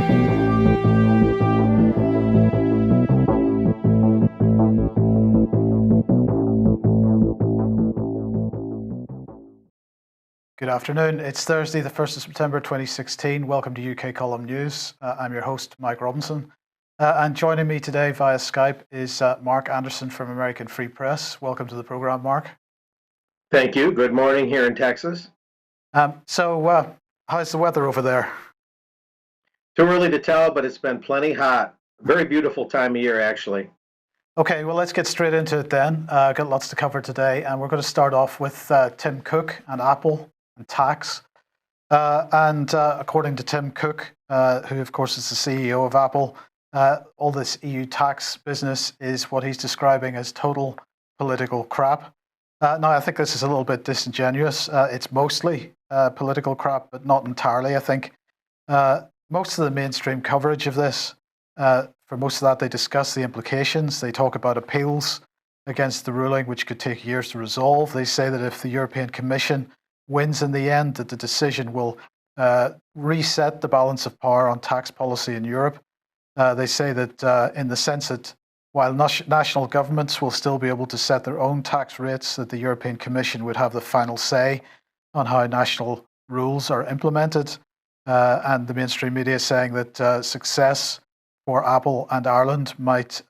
Good afternoon. It's Thursday, the 1st of September 2016. Welcome to UK Column News. I'm your host, Mike Robinson. And joining me today via Skype is Mark Anderson from American Free Press. Welcome to the program, Mark. Thank you. Good morning here in Texas. So how's the weather over there? Too early to tell, but it's been plenty hot. Very beautiful time of year, actually. Okay, well, let's get straight into it then. Got lots to cover today, and we're going to start off with Tim Cook and Apple and tax. According to Tim Cook, who of course is the CEO of Apple, all this EU tax business is what he's describing as total political crap. Now, I think this is a little bit disingenuous. It's mostly political crap, but not entirely, I think. Most of the mainstream coverage of this, for most of that, they discuss the implications. They talk about appeals against the ruling, which could take years to resolve. They say that if the European Commission wins in the end, that the decision will reset the balance of power on tax policy in Europe. They say that in the sense that while national governments will still be able to set their own tax rates, that the European Commission would have the final say on how national rules are implemented. And the mainstream media is saying that success for Apple and Ireland might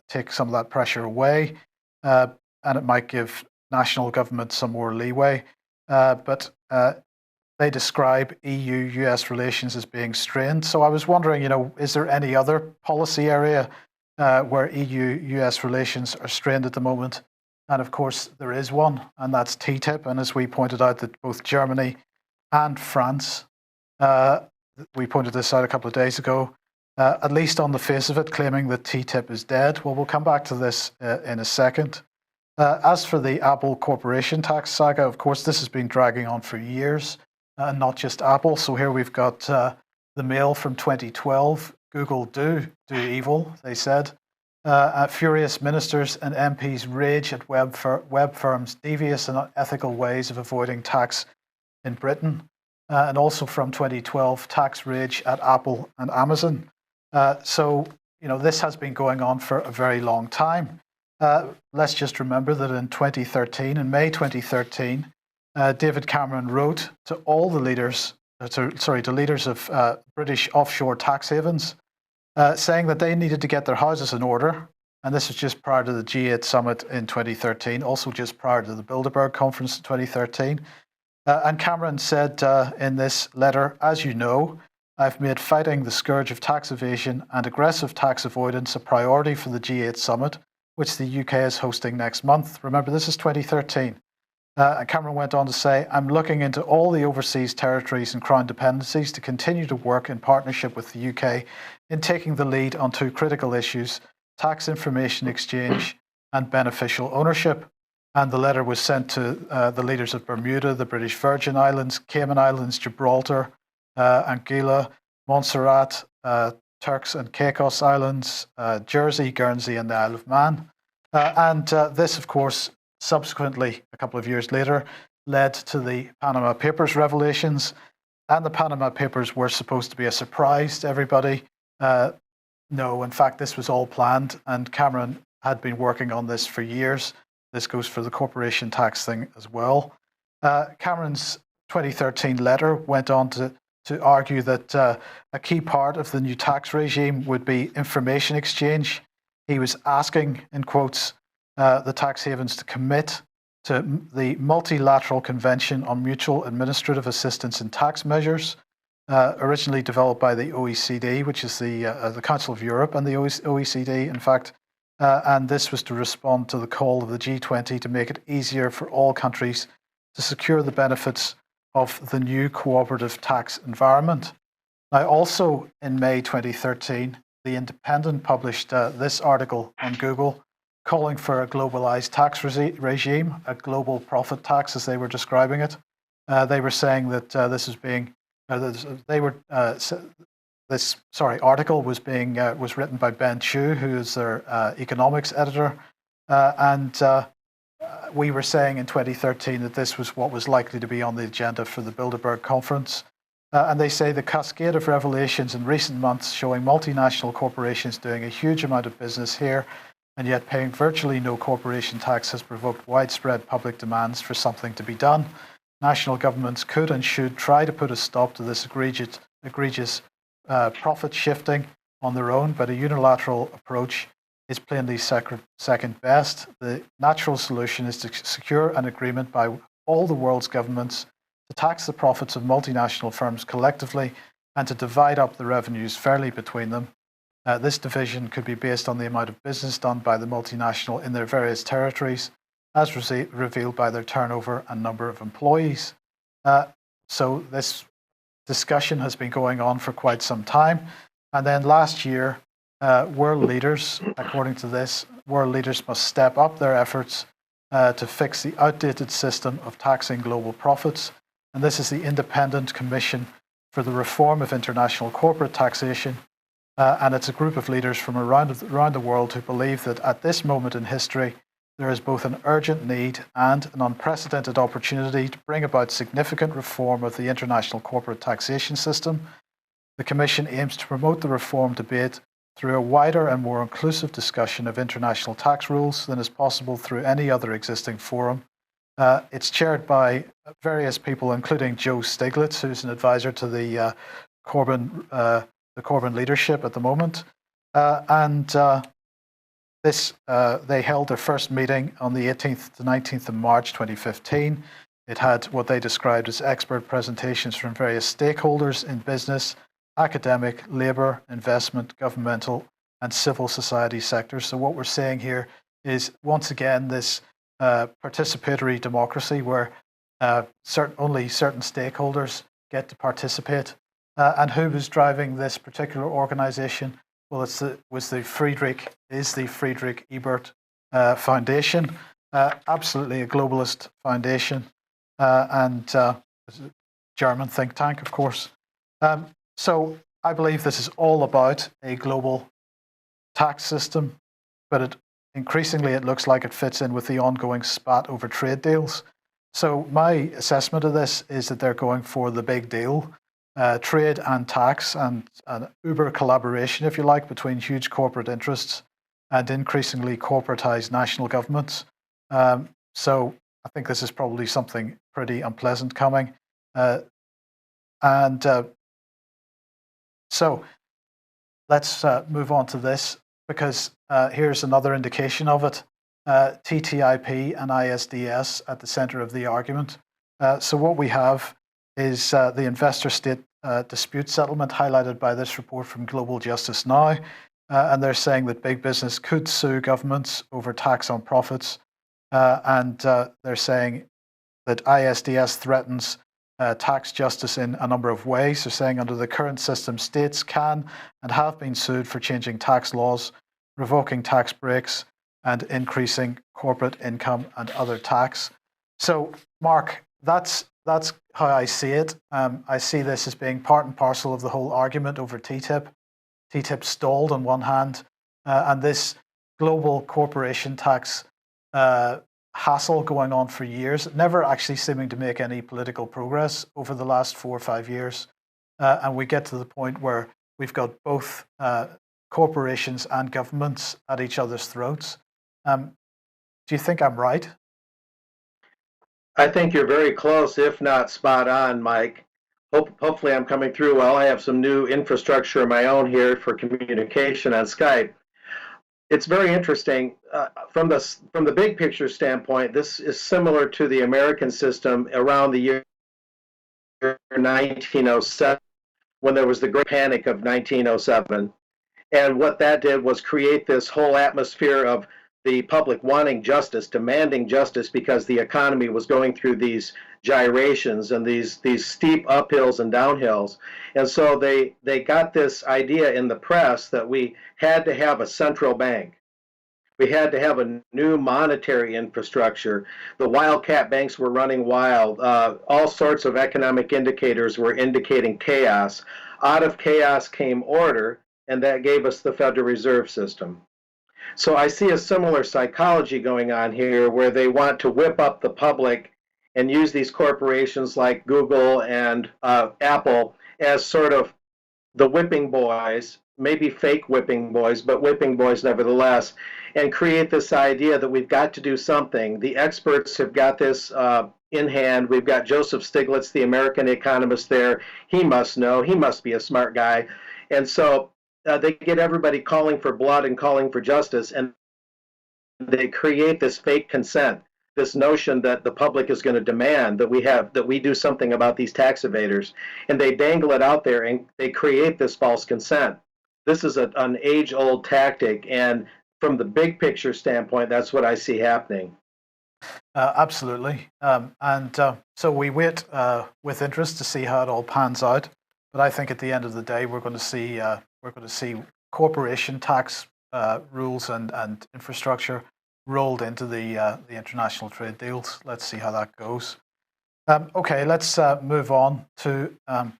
take some of that pressure away, and it might give national governments some more leeway. But they describe EU-US relations as being strained. So I was wondering, is there any other policy area where EU-US relations are strained at the moment? And of course, there is one, and that's TTIP. And as we pointed out, that both Germany and France, we pointed this out a couple of days ago, at least on the face of it, claiming that TTIP is dead. Well, we'll come back to this in a second. As for the Apple corporation tax saga, of course, this has been dragging on for years, not just Apple. So here we've got the mail from 2012. Google do evil, they said. Furious ministers and MPs rage at web firms' devious and unethical ways of avoiding tax in Britain. And also from 2012, tax rage at Apple and Amazon. So this has been going on for a very long time. Let's just remember that in May 2013, David Cameron wrote to all the leaders, to leaders of British offshore tax havens, saying that they needed to get their houses in order. And this was just prior to the G8 summit in 2013, also just prior to the Bilderberg conference in 2013. And Cameron said in this letter, as you know, I've made fighting the scourge of tax evasion and aggressive tax avoidance a priority for the G8 summit, which the UK is hosting next month. Remember, this is 2013. And Cameron went on to say, I'm looking into all the overseas territories and crown dependencies to continue to work in partnership with the UK in taking the lead on two critical issues, tax information exchange and beneficial ownership. And the letter was sent to the leaders of Bermuda, the British Virgin Islands, Cayman Islands, Gibraltar, Anguilla, Montserrat, Turks and Caicos Islands, Jersey, Guernsey, and the Isle of Man. This, of course, subsequently, a couple of years later, led to the Panama Papers revelations. And the Panama Papers were supposed to be a surprise to everybody. No, in fact, this was all planned, and Cameron had been working on this for years. This goes for the corporation tax thing as well. Cameron's 2013 letter went on to argue that a key part of the new tax regime would be information exchange. He was asking, in quotes, the tax havens to commit to the Multilateral Convention on Mutual Administrative Assistance in Tax Measures, originally developed by the OECD, which is the Council of Europe and the OECD, in fact. And this was to respond to the call of the G20 to make it easier for all countries to secure the benefits of the new cooperative tax environment. Now, also in May 2013, The Independent published this article on Google calling for a globalized tax regime, a global profit tax, as they were describing it. They were saying that this article was written by Ben Chu, who is their economics editor, and we were saying in 2013 that this was what was likely to be on the agenda for the Bilderberg conference. And they say the cascade of revelations in recent months showing multinational corporations doing a huge amount of business here and yet paying virtually no corporation tax has provoked widespread public demands for something to be done. National governments could and should try to put a stop to this egregious profit shifting on their own, but a unilateral approach is plainly second best. The natural solution is to secure an agreement by all the world's governments to tax the profits of multinational firms collectively and to divide up the revenues fairly between them. This division could be based on the amount of business done by the multinational in their various territories, as revealed by their turnover and number of employees. So this discussion has been going on for quite some time. And then last year, world leaders, according to this, world leaders must step up their efforts to fix the outdated system of taxing global profits. And this is the Independent Commission for the Reform of International Corporate Taxation. And it's a group of leaders from around the world who believe that at this moment in history, there is both an urgent need and an unprecedented opportunity to bring about significant reform of the international corporate taxation system. The Commission aims to promote the reform debate through a wider and more inclusive discussion of international tax rules than is possible through any other existing forum. It's chaired by various people, including Joe Stiglitz, who's an advisor to the Corbyn leadership at the moment. They held their first meeting on the 18th to 19th of March 2015. It had what they described as expert presentations from various stakeholders in business, academic, labour, investment, governmental, and civil society sectors. So what we're saying here is, once again, this participatory democracy where only certain stakeholders get to participate. And who was driving this particular organisation? Well, is the Friedrich Ebert Foundation, absolutely a globalist foundation, and a German think tank, of course. So I believe this is all about a global tax system, but increasingly it looks like it fits in with the ongoing spat over trade deals. So my assessment of this is that they're going for the big deal. Trade and tax and uber collaboration, if you like, between huge corporate interests and increasingly corporatized national governments. So I think this is probably something pretty unpleasant coming. So let's move on to this, because here's another indication of it. TTIP and ISDS at the center of the argument. So what we have is the investor-state dispute settlement highlighted by this report from Global Justice Now. And they're saying that big business could sue governments over tax on profits. And they're saying that ISDS threatens tax justice in a number of ways. They're saying under the current system, states can and have been sued for changing tax laws, revoking tax breaks, and increasing corporate income and other tax. So, Mark, that's how I see it. I see this as being part and parcel of the whole argument over TTIP. TTIP stalled on one hand, and this global corporation tax hassle going on for years, never actually seeming to make any political progress over the last 4 or 5 years. And we get to the point where we've got both corporations and governments at each other's throats. Do you think I'm right? I think you're very close, if not spot on, Mike. Hopefully I'm coming through well. I have some new infrastructure of my own here for communication on Skype. It's very interesting. From the big picture standpoint, this is similar to the American system around the year 1907, when there was the Great Panic of 1907. And what that did was create this whole atmosphere of the public wanting justice, demanding justice, because the economy was going through these gyrations and these steep uphills and downhills. And so they got this idea in the press that we had to have a central bank. We had to have a new monetary infrastructure. The wildcat banks were running wild. All sorts of economic indicators were indicating chaos. Out of chaos came order, and that gave us the Federal Reserve System. So I see a similar psychology going on here, where they want to whip up the public and use these corporations like Google and Apple as sort of the whipping boys, maybe fake whipping boys, but whipping boys nevertheless, and create this idea that we've got to do something. The experts have got this in hand. We've got Joseph Stiglitz, the American economist there. He must know. He must be a smart guy. And so they get everybody calling for blood and calling for justice, and they create this fake consent, this notion that the public is going to demand that we do something about these tax evaders, and they dangle it out there and they create this false consent. This is an age-old tactic, and from the big picture standpoint, that's what I see happening. Absolutely, so we wait with interest to see how it all pans out. But I think at the end of the day, we're going to see corporation tax rules and infrastructure rolled into the international trade deals. Let's see how that goes. Okay, let's move on to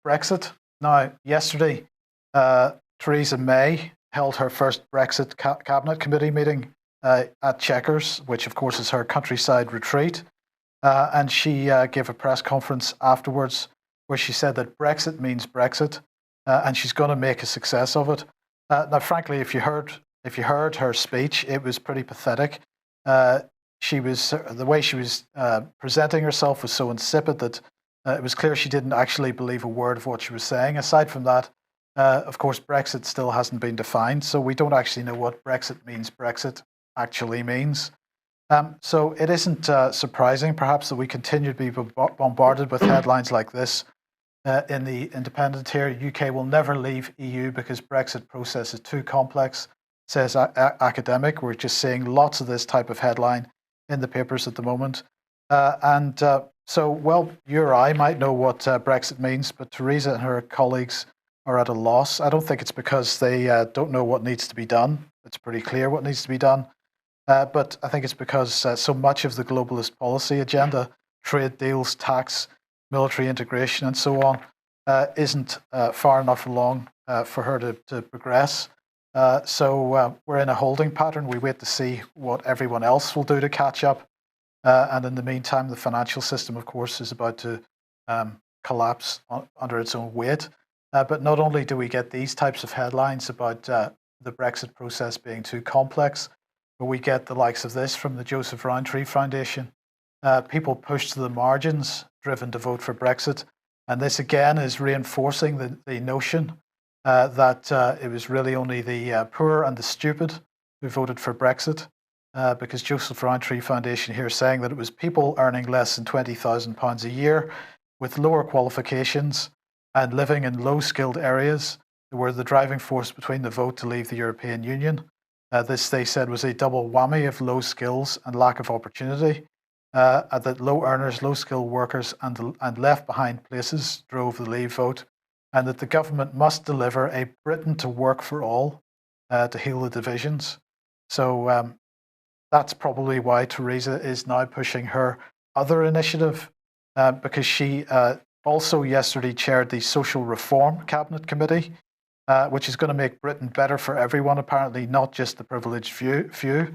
Brexit. Now, yesterday, Theresa May held her first Brexit cabinet committee meeting at Chequers, which of course is her countryside retreat. And she gave a press conference afterwards where she said that Brexit means Brexit, and she's going to make a success of it. Now, frankly, if you heard her speech, it was pretty pathetic. The way she was presenting herself was so insipid that it was clear she didn't actually believe a word of what she was saying. Aside from that, of course, Brexit still hasn't been defined, so we don't actually know what Brexit actually means. So it isn't surprising, perhaps, that we continue to be bombarded with headlines like this. In the Independent here, UK will never leave EU because Brexit process is too complex, says academic. We're just seeing lots of this type of headline in the papers at the moment. So, well, you or I might know what Brexit means, but Theresa and her colleagues are at a loss. I don't think it's because they don't know what needs to be done. It's pretty clear what needs to be done. But I think it's because so much of the globalist policy agenda, trade deals, tax, military integration, and so on, isn't far enough along for her to progress. So we're in a holding pattern. We wait to see what everyone else will do to catch up. And in the meantime, the financial system, of course, is about to collapse under its own weight. But not only do we get these types of headlines about the Brexit process being too complex, but we get the likes of this from the Joseph Rowntree Foundation. People pushed to the margins, driven to vote for Brexit. And this again is reinforcing the notion that it was really only the poor and the stupid who voted for Brexit, because Joseph Rowntree Foundation here is saying that it was people earning less than £20,000 a year with lower qualifications and living in low-skilled areas that were the driving force between the vote to leave the European Union. This, they said, was a double whammy of low skills and lack of opportunity. That low earners, low skilled workers, and left behind places drove the leave vote, and that the government must deliver a Britain to work for all to heal the divisions. So that's probably why Theresa is now pushing her other initiative, because she also yesterday chaired the Social Reform Cabinet Committee, which is going to make Britain better for everyone, apparently, not just the privileged few.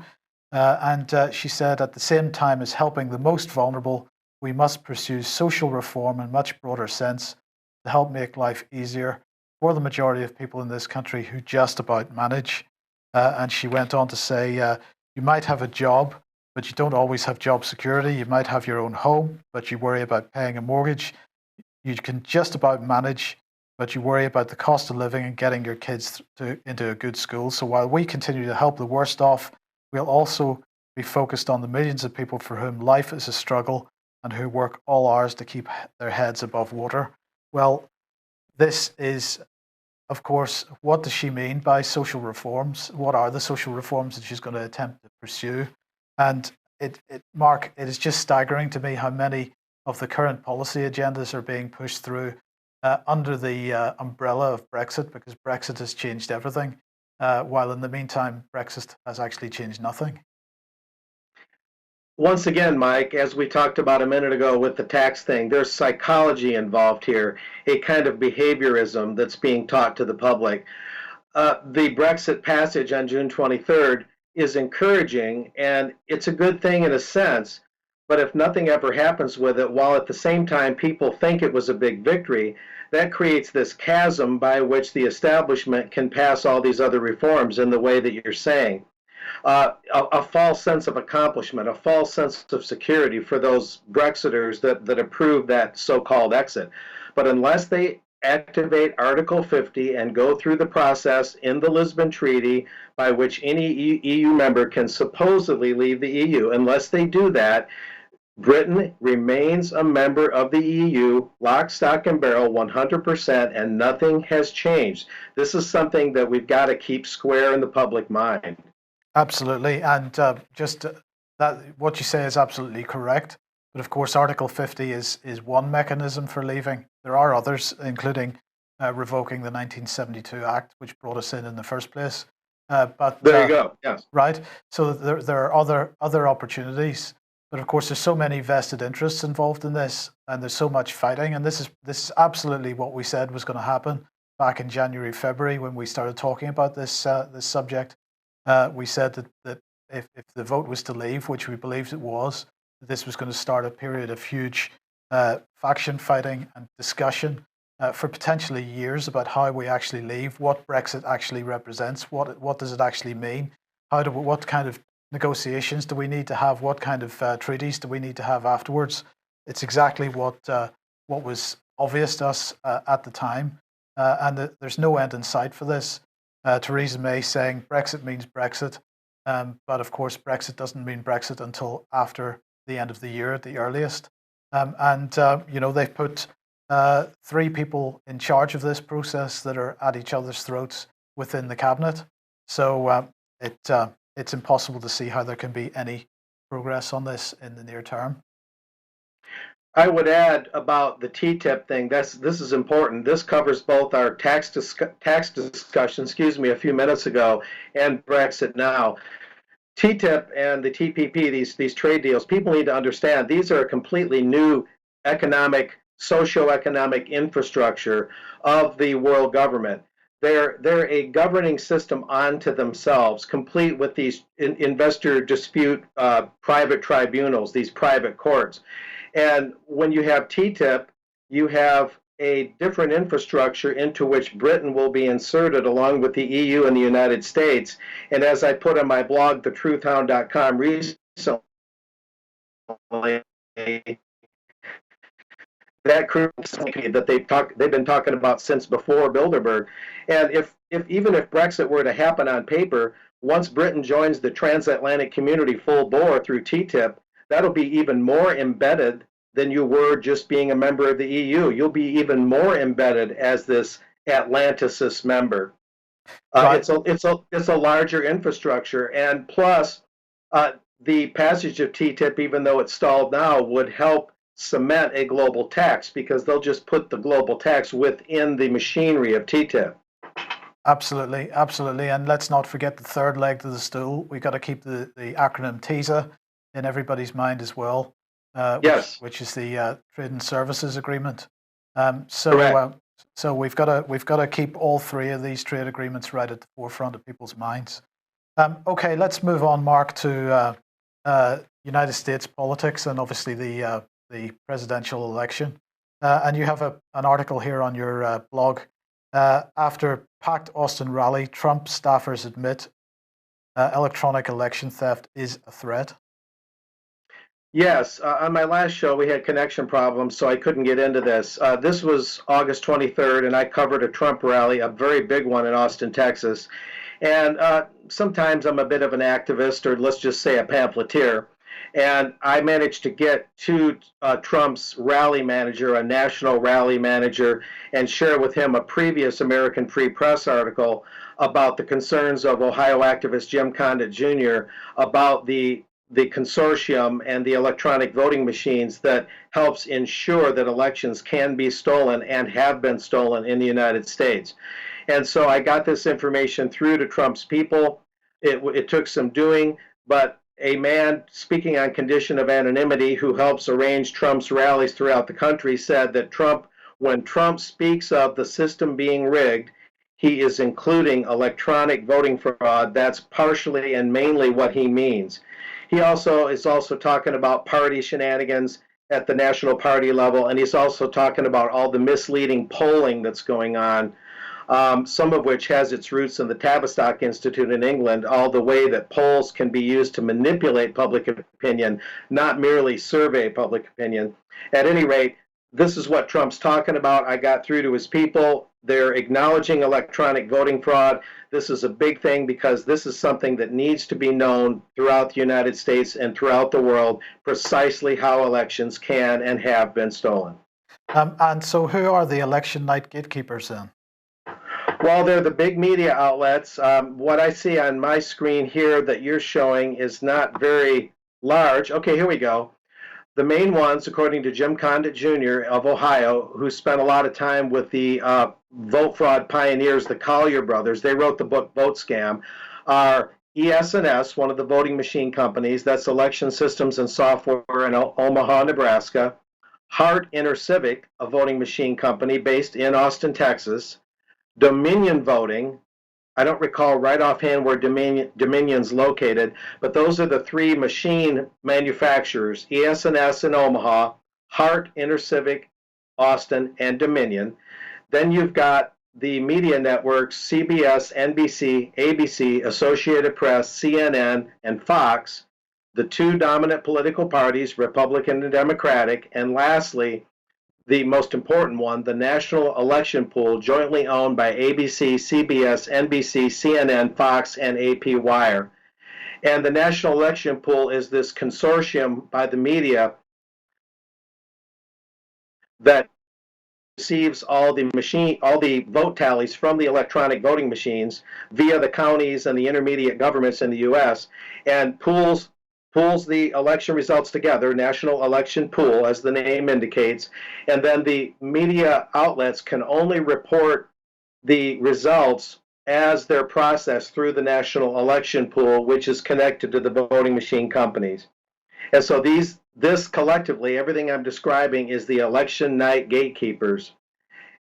And she said, at the same time as helping the most vulnerable, we must pursue social reform in a much broader sense to help make life easier for the majority of people in this country who just about manage. And she went on to say, you might have a job, but you don't always have job security. You might have your own home, but you worry about paying a mortgage. You can just about manage, but you worry about the cost of living and getting your kids into a good school. So while we continue to help the worst off, we'll also be focused on the millions of people for whom life is a struggle and who work all hours to keep their heads above water. Well, this is, of course, what does she mean by social reforms? What are the social reforms that she's going to attempt to pursue? And Mark, it is just staggering to me how many of the current policy agendas are being pushed through under the umbrella of Brexit, because Brexit has changed everything, while in the meantime, Brexit has actually changed nothing. Once again, Mike, as we talked about a minute ago with the tax thing, there's psychology involved here, a kind of behaviorism that's being taught to the public. The Brexit passage on June 23rd is encouraging, and it's a good thing in a sense, But if nothing ever happens with it, while at the same time people think it was a big victory, that creates this chasm by which the establishment can pass all these other reforms in the way that you're saying. A false sense of accomplishment, a false sense of security for those Brexiters that approved that so-called exit. But unless they activate Article 50 and go through the process in the Lisbon Treaty by which any EU member can supposedly leave the EU, unless they do that, Britain remains a member of the EU, lock, stock, and barrel, 100%, and nothing has changed. This is something that we've got to keep square in the public mind. Absolutely, and just that what you say is absolutely correct. But of course, Article 50 is one mechanism for leaving. There are others, including revoking the 1972 Act, which brought us in the first place. But there you go. Yes. Right. So there are other opportunities. But of course, there's so many vested interests involved in this, and there's so much fighting. And this is absolutely what we said was going to happen back in January, February, when we started talking about this this subject. We said that if the vote was to leave, which we believed it was, this was going to start a period of huge faction fighting and discussion for potentially years about how we actually leave, what Brexit actually represents, what does it actually mean, what kind of negotiations do we need to have, what kind of treaties do we need to have afterwards. It's exactly what was obvious to us at the time, and there's no end in sight for this. Theresa May saying Brexit means Brexit, but of course Brexit doesn't mean Brexit until after the end of the year at the earliest. They've put 3 people in charge of this process that are at each other's throats within the cabinet. So it's impossible to see how there can be any progress on this in the near term. I would add about the TTIP thing. This is important. This covers both our tax discussion, a few minutes ago, and Brexit now. TTIP and the TPP, these trade deals, people need to understand these are a completely new socio-economic infrastructure of the world government. They're a governing system unto themselves, complete with these investor dispute private tribunals, these private courts. And when you have TTIP, you have a different infrastructure into which Britain will be inserted along with the EU and the United States. And as I put on my blog, thetruthhound.com recently, that that they've been talking about since before Bilderberg. And even if Brexit were to happen on paper, once Britain joins the transatlantic community full bore through TTIP, that'll be even more embedded than you were just being a member of the EU. You'll be even more embedded as this Atlanticist member. Right. It's a larger infrastructure, and plus, the passage of TTIP, even though it's stalled now, would help cement a global tax because they'll just put the global tax within the machinery of TTIP. Absolutely, absolutely, and let's not forget the third leg to the stool. We've got to keep the acronym TISA in everybody's mind as well. Yes, which is the Trade and Services Agreement. So we've got to keep all 3 of these trade agreements right at the forefront of people's minds. Okay, let's move on, Mark, to United States politics and obviously the presidential election. And you have an article here on your blog. After packed Austin rally, Trump staffers admit electronic election theft is a threat. Yes, on my last show we had connection problems, so I couldn't get into this. This was August 23rd, and I covered a Trump rally, a very big one in Austin, Texas. And sometimes I'm a bit of an activist, or let's just say a pamphleteer. And I managed to get to Trump's rally manager, a national rally manager, and share with him a previous American Free Press article about the concerns of Ohio activist Jim Condit Jr. about the consortium and the electronic voting machines that helps ensure that elections can be stolen and have been stolen in the United States. And so I got this information through to Trump's people. It took some doing, but a man speaking on condition of anonymity who helps arrange Trump's rallies throughout the country said that when Trump speaks of the system being rigged, he is including electronic voting fraud. That's partially and mainly what he means. He also is also talking about party shenanigans at the national party level, and he's also talking about all the misleading polling that's going on, some of which has its roots in the Tavistock Institute in England, all the way that polls can be used to manipulate public opinion, not merely survey public opinion. At any rate, this is what Trump's talking about. I got through to his people. They're acknowledging electronic voting fraud. This is a big thing because this is something that needs to be known throughout the United States and throughout the world, precisely how elections can and have been stolen. And so who are the election night gatekeepers then? Well, they're the big media outlets. What I see on my screen here that you're showing is not very large. Okay, here we go. The main ones, according to Jim Condit Jr. of Ohio, who spent a lot of time with the vote fraud pioneers, the Collier brothers, they wrote the book Vote Scam, are ES&S, one of the voting machine companies, that's Election Systems and Software in Omaha, Nebraska, Halt InterCivic, a voting machine company based in Austin, Texas, Dominion Voting. I don't recall right offhand where Dominion's located, but those are the three machine manufacturers, ES&S in Omaha, Halt, InterCivic, Austin, and Dominion. Then you've got the media networks, CBS, NBC, ABC, Associated Press, CNN, and Fox, the two dominant political parties, Republican and Democratic, and lastly, the most important one, the National Election Pool, jointly owned by ABC, CBS, NBC, CNN, Fox, and AP Wire. And the National Election Pool is this consortium by the media that receives all the vote tallies from the electronic voting machines via the counties and the intermediate governments in the U.S. and pools the election results together, National Election Pool, as the name indicates, and then the media outlets can only report the results as they're processed through the National Election Pool, which is connected to the voting machine companies. And so this collectively, everything I'm describing is the election night gatekeepers.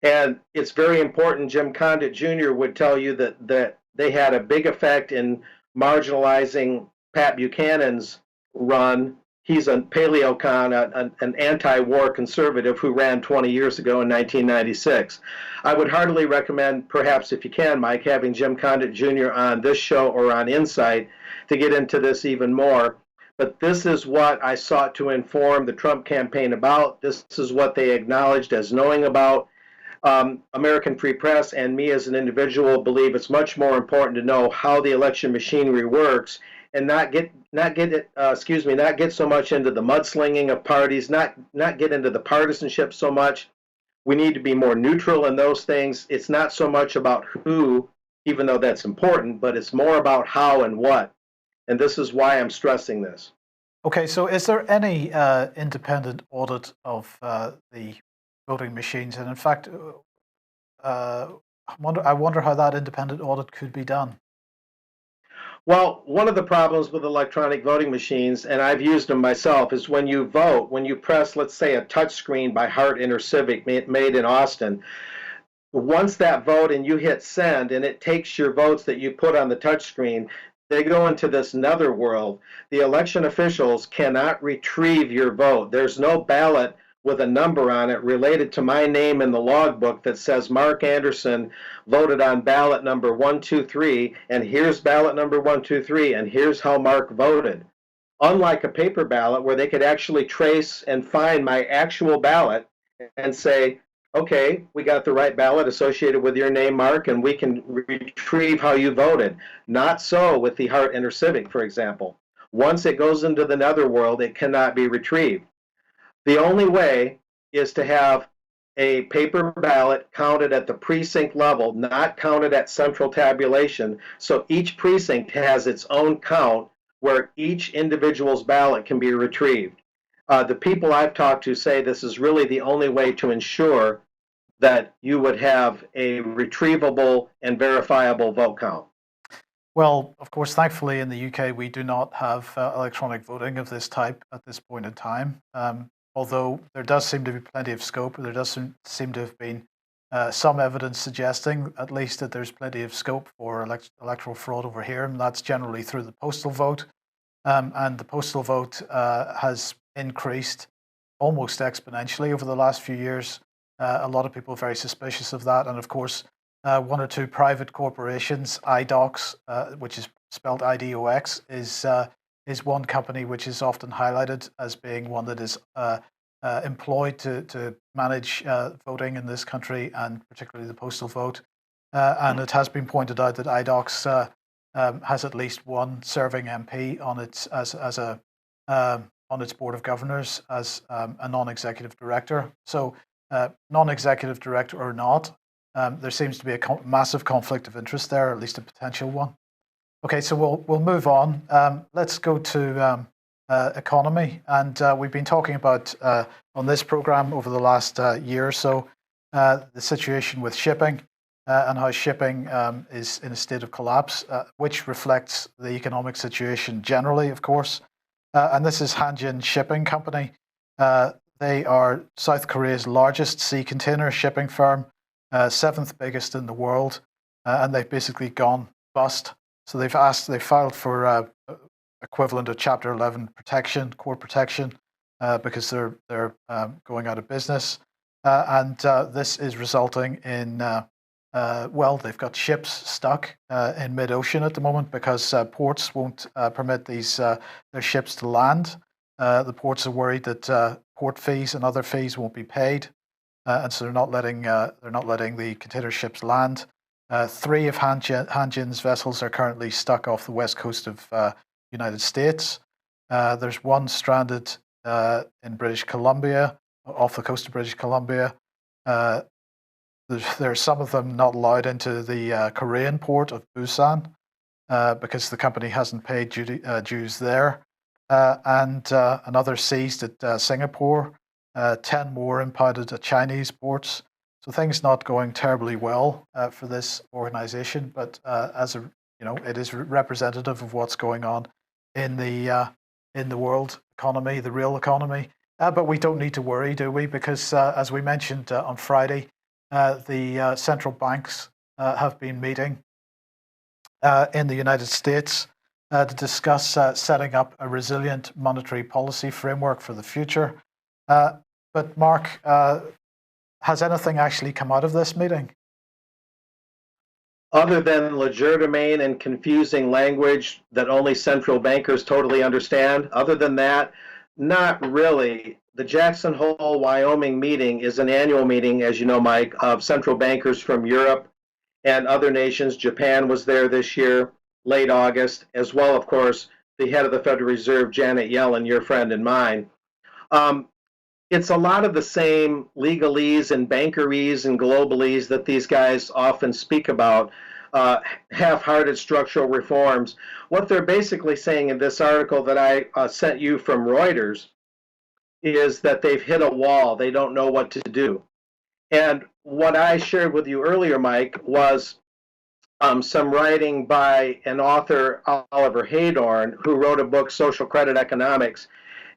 And it's very important, Jim Condit Jr. would tell you that they had a big effect in marginalizing Pat Buchanan's run. He's a paleocon, an anti-war conservative who ran 20 years ago in 1996. I would heartily recommend, perhaps if you can, Mike, having Jim Condit Jr. on this show or on Insight to get into this even more. But this is what I sought to inform the Trump campaign about. This is what they acknowledged as knowing about. American Free Press and me as an individual believe it's much more important to know how the election machinery works and not get so much into the mudslinging of parties, not get into the partisanship so much. We need to be more neutral in those things. It's not so much about who, even though that's important, but it's more about how and what. And this is why I'm stressing this. Okay, so is there any independent audit of the voting machines? And in fact, I wonder how that independent audit could be done. Well, one of the problems with electronic voting machines, and I've used them myself, is when you vote, when you press, let's say, a touch screen by Halt InterCivic made in Austin, once that vote and you hit send and it takes your votes that you put on the touch screen, they go into this netherworld. The election officials cannot retrieve your vote. There's no ballot with a number on it related to my name in the logbook that says Mark Anderson voted on ballot number 123, and here's ballot number 123, and here's how Mark voted. Unlike a paper ballot where they could actually trace and find my actual ballot and say, okay, we got the right ballot associated with your name, Mark, and we can retrieve how you voted. Not so with the Halt InterCivic, for example. Once it goes into the netherworld, it cannot be retrieved. The only way is to have a paper ballot counted at the precinct level, not counted at central tabulation. So each precinct has its own count where each individual's ballot can be retrieved. The people I've talked to say this is really the only way to ensure that you would have a retrievable and verifiable vote count. Well, of course, thankfully in the UK, we do not have electronic voting of this type at this point in time. Although there does seem to be plenty of scope, there does seem to have been some evidence suggesting at least that there's plenty of scope for electoral fraud over here, and that's generally through the postal vote. and the postal vote has increased almost exponentially over the last few years. A lot of people are very suspicious of that, and of course, one or two private corporations, IDOX, which is spelled IDOX, is one company which is often highlighted as being one that is employed to manage voting in this country, and particularly the postal vote. And it has been pointed out that IDOX has at least one serving MP on its on its board of governors as a non-executive director. So, non-executive director or not, there seems to be a massive conflict of interest there, or at least a potential one. Okay, so we'll move on. Let's go to economy, and we've been talking about on this program over the last year or so the situation with shipping and how shipping is in a state of collapse, which reflects the economic situation generally, of course. And this is Hanjin Shipping Company. They are South Korea's largest sea container shipping firm, 7th biggest in the world, and they've basically gone bust. So they filed for equivalent of Chapter 11 protection, core protection, because they're going out of business, and this is resulting in well, they've got ships stuck in mid-ocean at the moment because ports won't permit their ships to land. The ports are worried that port fees and other fees won't be paid, and so they're not letting the container ships land. 3 of Hanjin's vessels are currently stuck off the west coast of United States. There's one stranded in British Columbia, off the coast of British Columbia. There are some of them not allowed into the Korean port of Busan because the company hasn't paid dues there. And another seized at Singapore, 10 more impounded at Chinese ports. So things not going terribly well for this organization, but it is representative of what's going on in the world economy, the real economy. But we don't need to worry, do we? Because as we mentioned on Friday, the central banks have been meeting in the United States to discuss setting up a resilient monetary policy framework for the future. But Mark, has anything actually come out of this meeting? Other than legerdemain and confusing language that only central bankers totally understand, other than that, not really. The Jackson Hole, Wyoming meeting is an annual meeting, as you know, Mike, of central bankers from Europe and other nations. Japan was there this year, late August, as well, of course, the head of the Federal Reserve, Janet Yellen, your friend and mine. It's a lot of the same legalese and bankerese and globalese that these guys often speak about, half-hearted structural reforms. What they're basically saying in this article that I sent you from Reuters is that they've hit a wall. They don't know what to do. And what I shared with you earlier, Mike, was some writing by an author, Oliver Hadorn, who wrote a book, Social Credit Economics.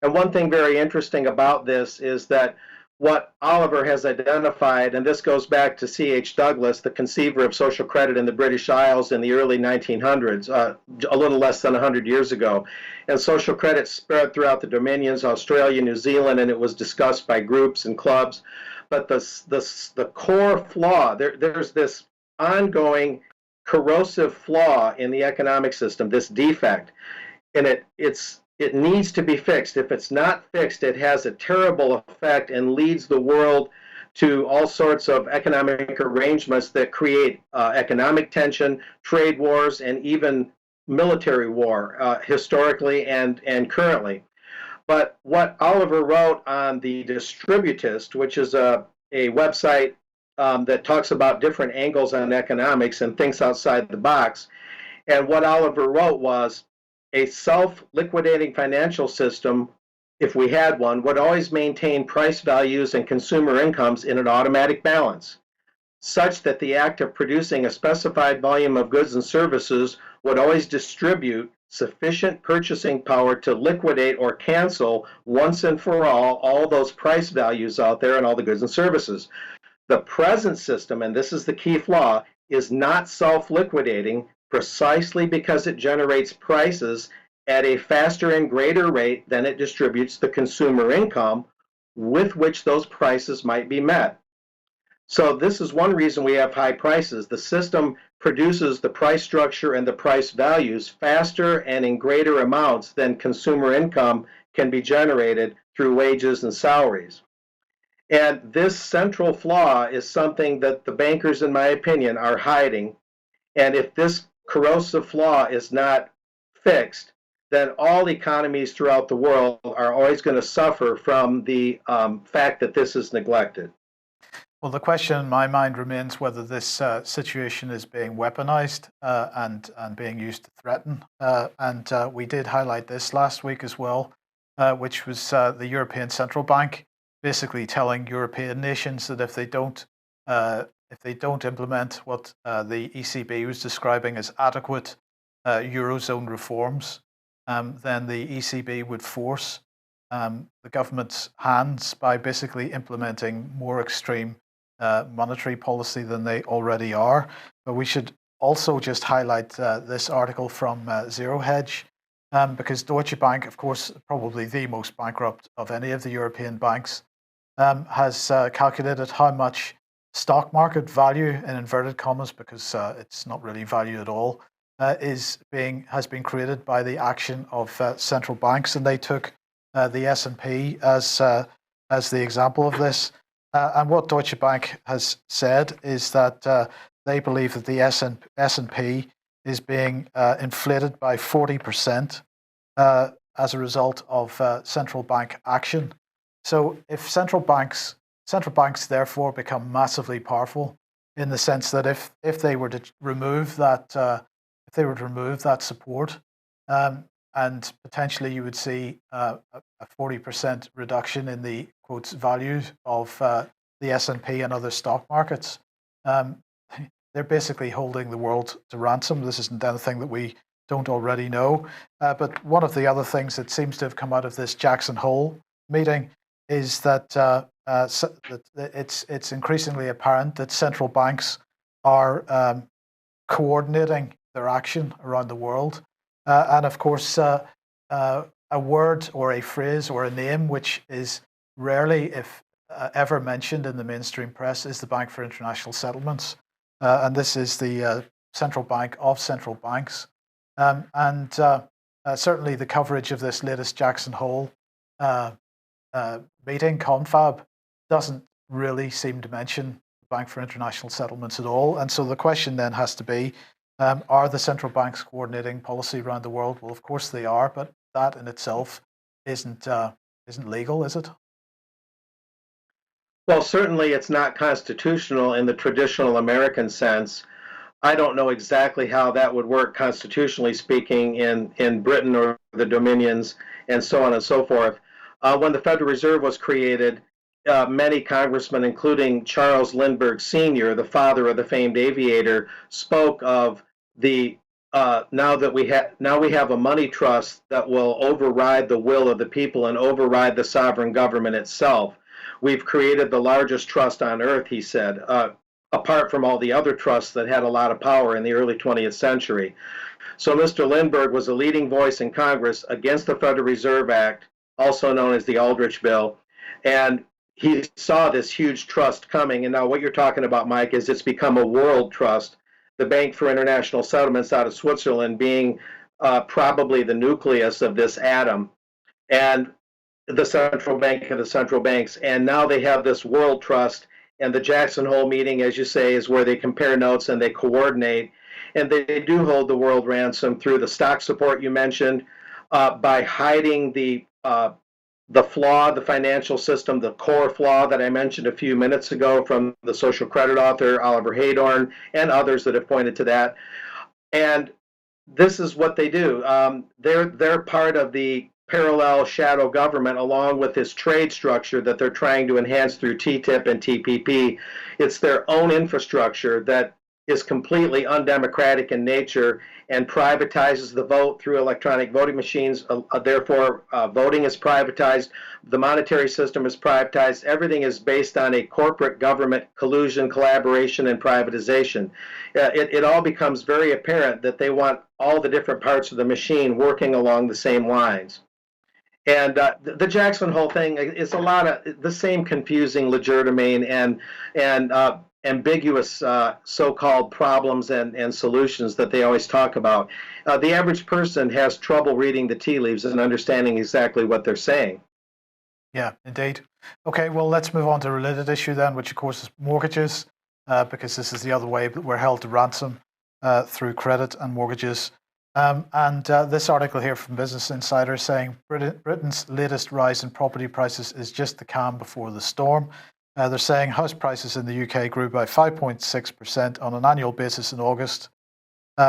And one thing very interesting about this is that what Oliver has identified, and this goes back to C.H. Douglas, the conceiver of social credit in the British Isles in the early 1900s, a little less than 100 years ago. And social credit spread throughout the Dominions, Australia, New Zealand, and it was discussed by groups and clubs. But the core flaw, there's this ongoing corrosive flaw in the economic system, this defect, and it needs to be fixed. If it's not fixed, it has a terrible effect and leads the world to all sorts of economic arrangements that create economic tension, trade wars, and even military war, historically and currently. But what Oliver wrote on the Distributist, which is a website that talks about different angles on economics and thinks outside the box, and what Oliver wrote was, a self-liquidating financial system, if we had one, would always maintain price values and consumer incomes in an automatic balance, such that the act of producing a specified volume of goods and services would always distribute sufficient purchasing power to liquidate or cancel once and for all those price values out there and all the goods and services. The present system, and this is the key flaw, is not self-liquidating precisely because it generates prices at a faster and greater rate than it distributes the consumer income with which those prices might be met. So this is one reason we have high prices. The system produces the price structure and the price values faster and in greater amounts than consumer income can be generated through wages and salaries. And this central flaw is something that the bankers, in my opinion, are hiding. And if this corrosive flaw is not fixed, then all economies throughout the world are always going to suffer from the fact that this is neglected. Well, the question in my mind remains whether this situation is being weaponized and being used to threaten. And we did highlight this last week as well, which was the European Central Bank basically telling European nations that if they don't implement what the ECB was describing as adequate Eurozone reforms, then the ECB would force the government's hands by basically implementing more extreme monetary policy than they already are. But we should also just highlight this article from Zero Hedge, because Deutsche Bank, of course, probably the most bankrupt of any of the European banks, has calculated how much stock market value, in inverted commas, because it's not really value at all, has been created by the action of central banks, and they took the S&P as the example of this. And what Deutsche Bank has said is that they believe that the S&P is being inflated by 40% as a result of central bank action. So if central banks therefore become massively powerful, in the sense that if they were to remove that support, and potentially you would see a 40% reduction in the quotes value of the S&P and other stock markets. They're basically holding the world to ransom. This isn't anything that we don't already know. But one of the other things that seems to have come out of this Jackson Hole meeting is that it's increasingly apparent that central banks are coordinating their action around the world. And of course, a word or a phrase or a name which is rarely, if ever, mentioned in the mainstream press is the Bank for International Settlements. And this is the central bank of central banks. And certainly the coverage of this latest Jackson Hole meeting, confab, doesn't really seem to mention the Bank for International Settlements at all. And so the question then has to be, are the central banks coordinating policy around the world? Well, of course they are, but that in itself isn't legal, is it? Well, certainly it's not constitutional in the traditional American sense. I don't know exactly how that would work constitutionally speaking in Britain or the Dominions and so on and so forth. When the Federal Reserve was created, many congressmen, including Charles Lindbergh Sr., the father of the famed aviator, spoke of the now we have a money trust that will override the will of the people and override the sovereign government itself. We've created the largest trust on earth, he said, apart from all the other trusts that had a lot of power in the early 20th century. So Mr. Lindbergh was a leading voice in Congress against the Federal Reserve Act, also known as the Aldrich Bill, and he saw this huge trust coming. And now what you're talking about, Mike, is it's become a world trust. The Bank for International Settlements out of Switzerland being probably the nucleus of this atom, and the central bank of the central banks. And now they have this world trust, and the Jackson Hole meeting, as you say, is where they compare notes and they coordinate. And they do hold the world ransom through the stock support you mentioned, by hiding the flaw, the financial system, the core flaw that I mentioned a few minutes ago from the social credit author Oliver Hadorn and others that have pointed to that. And this is what they do. They're part of the parallel shadow government along with this trade structure that they're trying to enhance through TTIP and TPP. It's their own infrastructure that is completely undemocratic in nature and privatizes the vote through electronic voting machines. Therefore, voting is privatized. The monetary system is privatized. Everything is based on a corporate government collusion, collaboration, and privatization. It all becomes very apparent that they want all the different parts of the machine working along the same lines. And the Jackson Hole thing is a lot of the same confusing legerdemain and ambiguous so-called problems and solutions that they always talk about. The average person has trouble reading the tea leaves and understanding exactly what they're saying. Yeah, indeed. Okay, well, let's move on to a related issue then, which of course is mortgages, because this is the other way we're held to ransom through credit and mortgages. This article here from Business Insider saying Britain's latest rise in property prices is just the calm before the storm. They're saying house prices in the UK grew by 5.6% on an annual basis in August,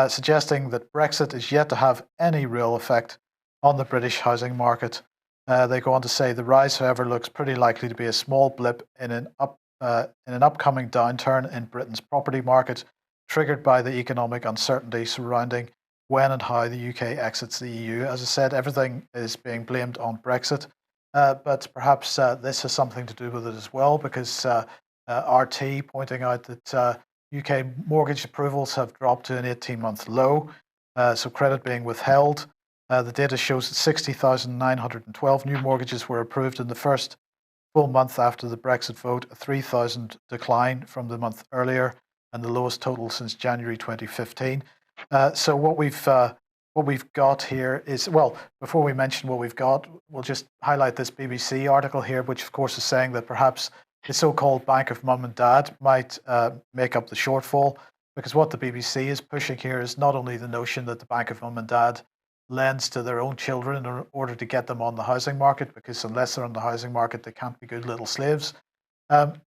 suggesting that Brexit is yet to have any real effect on the British housing market. They go on to say the rise, however, looks pretty likely to be a small blip in an upcoming downturn in Britain's property market, triggered by the economic uncertainty surrounding when and how the UK exits the EU. As I said, everything is being blamed on Brexit, but perhaps this has something to do with it as well, because RT pointing out that UK mortgage approvals have dropped to an 18-month low, so credit being withheld. The data shows that 60,912 new mortgages were approved in the first full month after the Brexit vote, a 3,000 decline from the month earlier, and the lowest total since January 2015. So what we've got here is, well, before we mention what we've got, we'll just highlight this BBC article here, which of course is saying that perhaps the so-called Bank of Mum and Dad might make up the shortfall, because what the BBC is pushing here is not only the notion that the Bank of Mum and Dad lends to their own children in order to get them on the housing market, because unless they're on the housing market, they can't be good little slaves.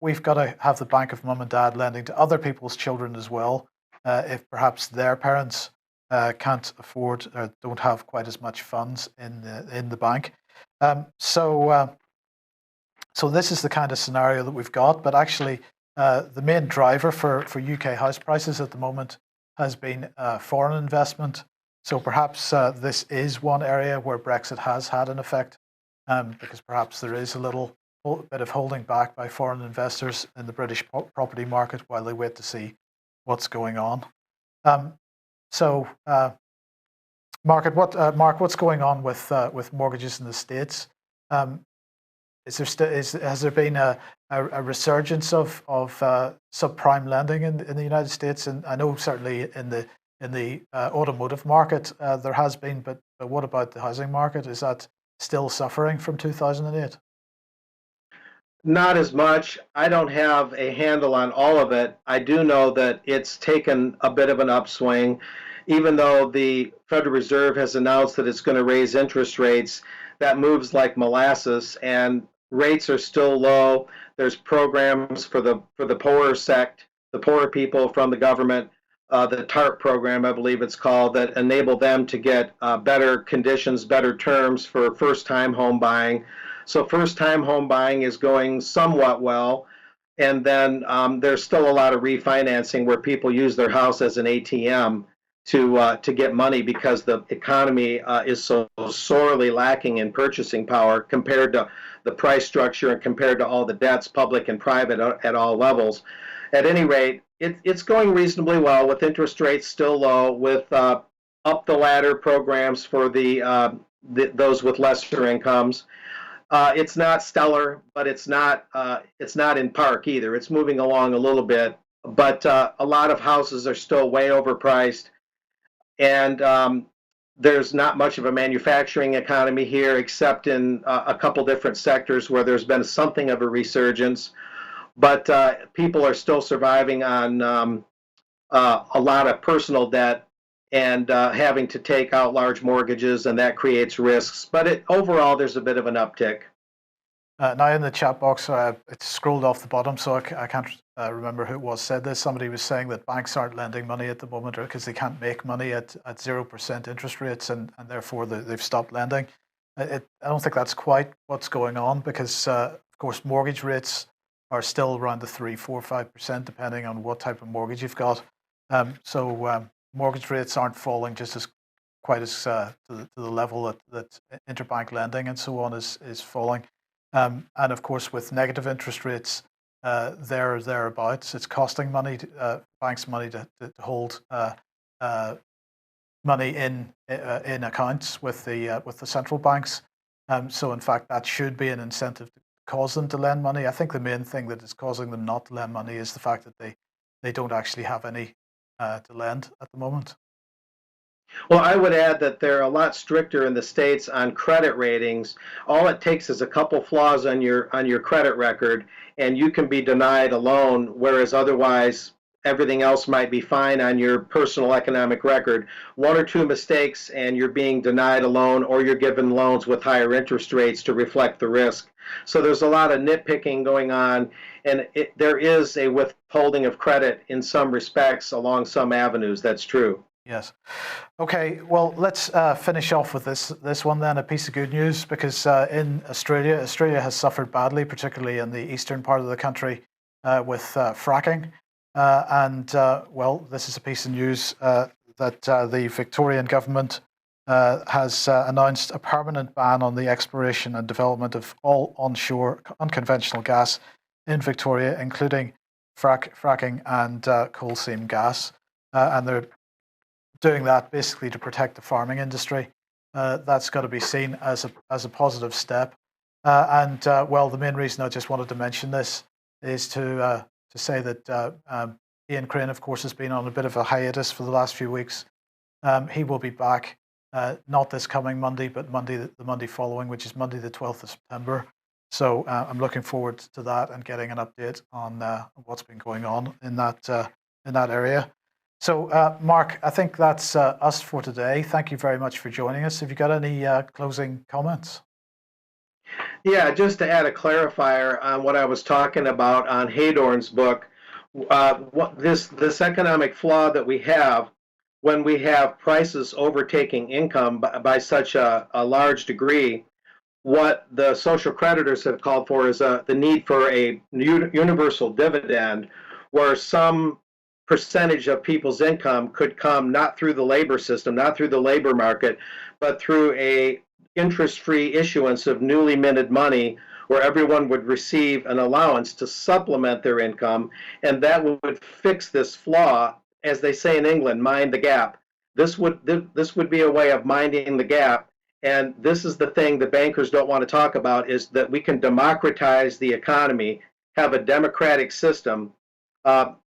We've got to have the Bank of Mum and Dad lending to other people's children as well, if perhaps their parents can't afford or don't have quite as much funds in the bank. So this is the kind of scenario that we've got. But actually, the main driver for UK house prices at the moment has been foreign investment. So perhaps this is one area where Brexit has had an effect, because perhaps there is a little bit of holding back by foreign investors in the British property market while they wait to see what's going on. Mark, what's going on with mortgages in the States? Has there been a resurgence of subprime lending in the United States? And I know certainly in the automotive market there has been, but what about the housing market? Is that still suffering from 2008? Not as much. I don't have a handle on all of it. I do know that it's taken a bit of an upswing, even though the Federal Reserve has announced that it's going to raise interest rates. That moves like molasses, and rates are still low. There's programs for the poorer sect, the poorer people from the government, the TARP program, I believe it's called, that enable them to get better conditions, better terms for first-time home buying. So first-time home buying is going somewhat well. And then there's still a lot of refinancing where people use their house as an ATM to get money, because the economy is so sorely lacking in purchasing power compared to the price structure and compared to all the debts, public and private, at all levels. At any rate, it's going reasonably well, with interest rates still low, with up the ladder programs for those with lesser incomes. It's not stellar, but it's not in park either. It's moving along a little bit, but a lot of houses are still way overpriced, and there's not much of a manufacturing economy here, except in a couple different sectors where there's been something of a resurgence. But people are still surviving on a lot of personal debt and having to take out large mortgages, and that creates risks. But overall, there's a bit of an uptick. Now in the chat box, it's scrolled off the bottom, so I can't remember who it was said this. Somebody was saying that banks aren't lending money at the moment because they can't make money at 0% interest rates, and therefore they've stopped lending. I don't think that's quite what's going on, because of course mortgage rates are still around the 3, 4, 5%, depending on what type of mortgage you've got. So mortgage rates aren't falling just as quite as to the level that interbank lending and so on is falling. And of course, with negative interest rates thereabouts, it's costing money banks money to hold money in accounts with the central banks. So in fact, that should be an incentive to cause them to lend money. I think the main thing that is causing them not to lend money is the fact that they don't actually have any to lend at the moment. Well, I would add that they're a lot stricter in the States on credit ratings. All it takes is a couple flaws on your credit record, and you can be denied a loan, whereas otherwise everything else might be fine on your personal economic record. One or two mistakes, and you're being denied a loan, or you're given loans with higher interest rates to reflect the risk. So there's a lot of nitpicking going on, and there is a withholding of credit in some respects along some avenues. That's true. Yes. Okay, well, let's finish off with this one then, a piece of good news, because in Australia has suffered badly, particularly in the eastern part of the country with fracking. Well, this is a piece of news that the Victorian government has announced a permanent ban on the exploration and development of all onshore unconventional gas in Victoria, including fracking and coal seam gas. And they're doing that basically to protect the farming industry. That's got to be seen as a positive step. Well, the main reason I just wanted to mention this is to say that Ian Crane, of course, has been on a bit of a hiatus for the last few weeks. He will be back, not this coming Monday, but the Monday following, which is Monday the 12th of September. So I'm looking forward to that and getting an update on what's been going on in that area. So, Mark, I think that's us for today. Thank you very much for joining us. Have you got any closing comments? Yeah, just to add a clarifier on what I was talking about on Hadorn's book, this economic flaw that we have when we have prices overtaking income by such a large degree, what the social creditors have called for is the need for a universal dividend, where some percentage of people's income could come not through the labor system, not through the labor market, but through a interest-free issuance of newly minted money, where everyone would receive an allowance to supplement their income, and that would fix this flaw. As they say in England, mind the gap. This would be a way of minding the gap. And this is the thing the bankers don't want to talk about, is that we can democratize the economy, have a democratic system,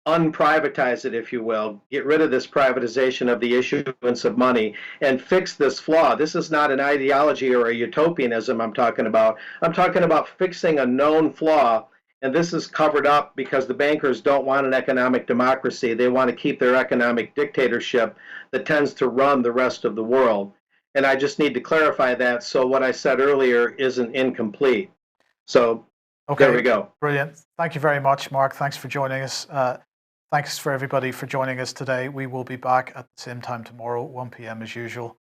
unprivatize it, if you will, get rid of this privatization of the issuance of money, and fix this flaw. This is not an ideology or a utopianism I'm talking about. I'm talking about fixing a known flaw, and this is covered up because the bankers don't want an economic democracy. They want to keep their economic dictatorship that tends to run the rest of the world. And I just need to clarify that so what I said earlier isn't incomplete. So okay, there we go. Brilliant. Thank you very much, Mark. Thanks for joining us. Thanks for everybody for joining us today. We will be back at the same time tomorrow, 1 p.m. as usual.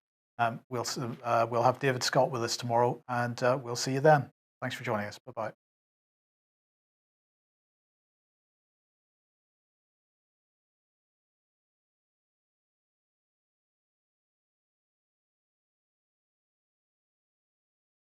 We'll have David Scott with us tomorrow, and we'll see you then. Thanks for joining us. Bye-bye.